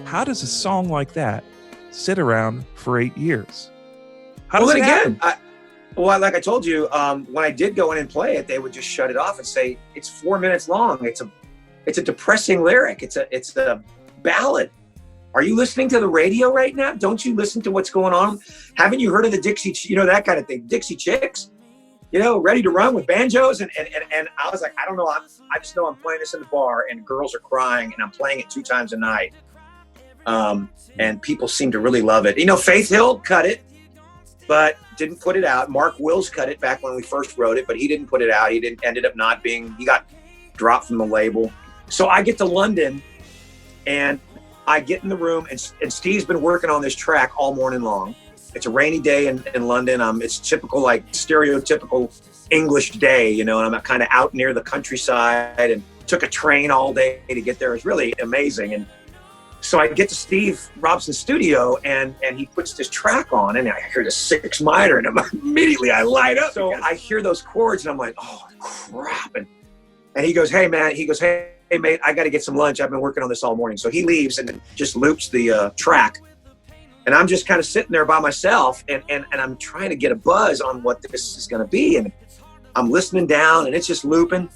how does a song like that sit around for 8 years? How Well, does then it again, happen? like I told you, when I did go in and play it, they would just shut it off and say, it's 4 minutes long. It's a depressing lyric. It's a ballad. Are you listening to the radio right now? Don't you listen to what's going on? Haven't you heard of the Dixie, that kind of thing? Dixie Chicks, Ready to Run with banjos. And I was like, I don't know. I just know I'm playing this in the bar and girls are crying and I'm playing it 2 times a night. And people seem to really love it. Faith Hill cut it, but didn't put it out. Mark Wills cut it back when we first wrote it, but he didn't put it out. He got dropped from the label. So I get to London and I get in the room and Steve's been working on this track all morning long. It's a rainy day in London. It's typical, like stereotypical English day, and I'm kind of out near the countryside and took a train all day to get there. It was really amazing. And so I get to Steve Robson's studio and he puts this track on and I hear the 6 minor and immediately I light up. So I hear those chords and I'm like, oh crap. And he goes, hey man, hey mate, I got to get some lunch. I've been working on this all morning. So he leaves and just loops the track. And I'm just kind of sitting there by myself and I'm trying to get a buzz on what this is going to be. And I'm listening down and it's just looping.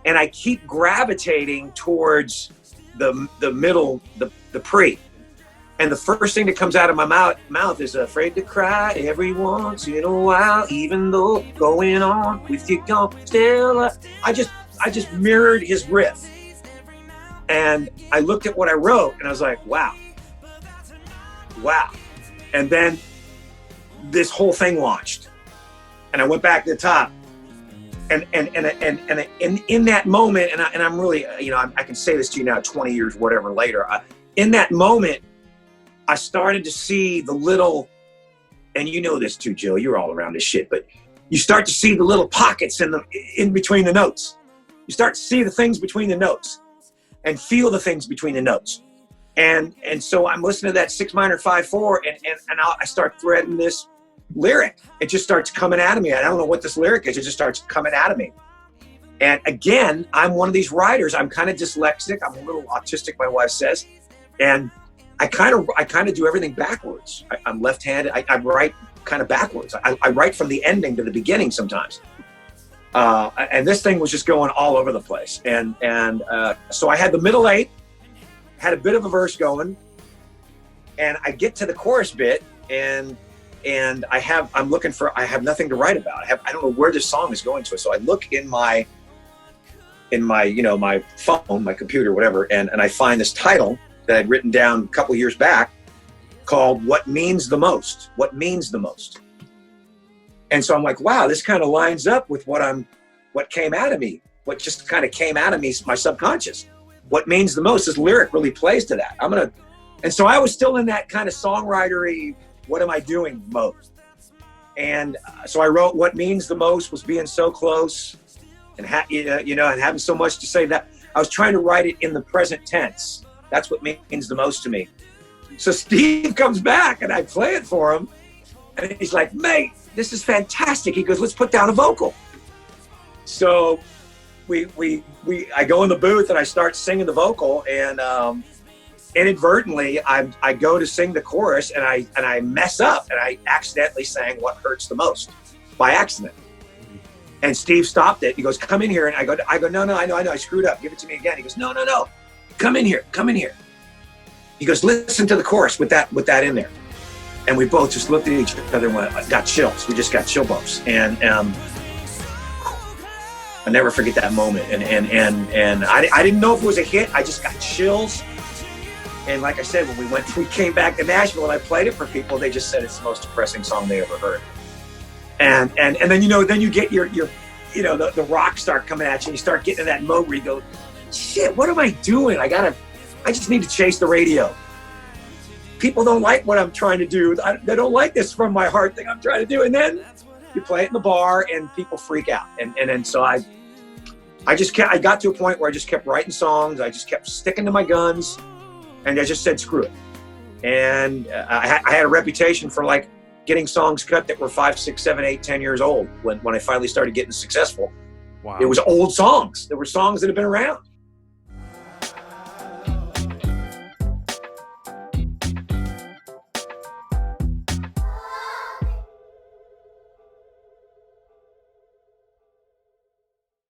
And I keep gravitating towards the middle, the pre. And the first thing that comes out of my mouth is afraid to cry every once in a while, even though going on with you gone still. I just mirrored his riff. And I looked at what I wrote and I was like, wow. And then this whole thing launched. And I went back to the top. And in that moment, and I'm really, I can say this to you now 20 years, whatever later, in that moment, I started to see the little, and you know this too, Joe, you're all around this shit, but you start to see the little pockets in between the notes. You start to see the things between the notes and feel the things between the notes. And so I'm listening to that 6 minor 5/4 and I start threading this lyric. It just starts coming out of me. I don't know what this lyric is. It just starts coming out of me. And again, I'm one of these writers. I'm kind of dyslexic. I'm a little autistic, my wife says. And I kind of do everything backwards. I'm left-handed. I write kind of backwards. I write from the ending to the beginning sometimes. And this thing was just going all over the place. And so I had the middle 8, had a bit of a verse going, and I get to the chorus bit and I have nothing to write about. I don't know where this song is going to. So I look in my my phone, my computer, whatever, and I find this title that I'd written down a couple years back called What Means the Most. What Means the Most. And so I'm like, wow, this kind of lines up with what came out of me, what just kind of came out of me, my subconscious. What means the most, this lyric really plays to that. And so I was still in that kind of songwritery, what am I doing mode. And so I wrote what means the most was being so close and and having so much to say that I was trying to write it in the present tense. That's what means the most to me. So Steve comes back and I play it for him. And he's like, mate, this is fantastic. He goes, let's put down a vocal. So I go in the booth and I start singing the vocal, and inadvertently I go to sing the chorus and I mess up and I accidentally sang What Hurts the Most by accident. And Steve stopped it. He goes, come in here. And I go, no, I know, I screwed up. Give it to me again. He goes, no. Come in here. He goes, listen to the chorus with that in there. And we both just looked at each other and went, got chills. We just got chill bumps. And I'll never forget that moment. And I didn't know if it was a hit. I just got chills. And like I said, when we came back to Nashville and I played it for people, they just said it's the most depressing song they ever heard. And then then you get your the rock start coming at you and you start getting in that mode where you go, shit, what am I doing? I just need to chase the radio. People don't like what I'm trying to do. They don't like this from my heart thing I'm trying to do. And then you play it in the bar and people freak out. And then so I got to a point where I just kept writing songs. I just kept sticking to my guns and I just said, screw it. And I had a reputation for like getting songs cut that were 5, 6, 7, 8, 10 years old when I finally started getting successful. Wow. It was old songs. There were songs that had been around.